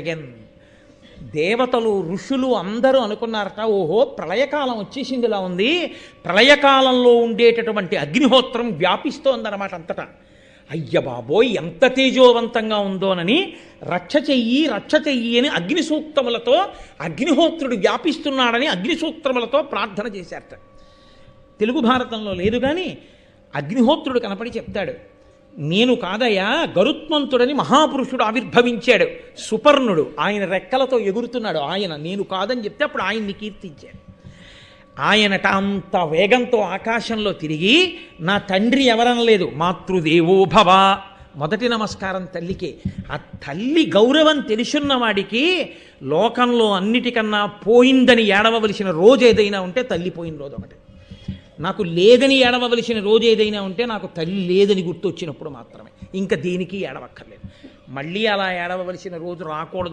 Again దేవతలు ఋషులు అందరూ అనుకున్నారట, ఓహో ప్రళయకాలం వచ్చేసిందిలా ఉంది, ప్రళయకాలంలో ఉండేటటువంటి అగ్నిహోత్రం వ్యాపిస్తోందన్నమాట అంతటా. అయ్య బాబోయ్ ఎంత తేజోవంతంగా ఉందోనని రక్ష చెయ్యి అని అగ్ని సూక్తములతో అగ్నిహోత్రుడు వ్యాపిస్తున్నాడని అగ్ని సూక్తములతో ప్రార్థన చేశారట. తెలుగు భారతంలో లేదు కానీ అగ్నిహోత్రుడు కనపడి చెప్తాడు, నేను కాదయ్యా గరుత్మంతుడని మహాపురుషుడు ఆవిర్భవించాడు, సుపర్ణుడు, ఆయన రెక్కలతో ఎగురుతున్నాడు, ఆయన నేను కాదని చెప్తే అప్పుడు ఆయన్ని కీర్తించాడు. ఆయనట అంత వేగంతో ఆకాశంలో తిరిగి నా తండ్రి ఎవరనలేదు, మాతృదేవో భవ, మొదటి నమస్కారం తల్లికే. ఆ తల్లి గౌరవం తెలుసున్న వాడికి లోకంలో అన్నిటికన్నా పోయిందని ఏడవలసిన రోజు ఏదైనా ఉంటే తల్లి పోయిన రోజు ఒకటి. నాకు లేదని ఏడవలసిన రోజు ఏదైనా ఉంటే నాకు తల్లి లేదని గుర్తొచ్చినప్పుడు మాత్రమే, ఇంకా దేనికి ఏడవక్కర్లేదు. మళ్ళీ అలా ఏడవలసిన రోజు రాకూడదు.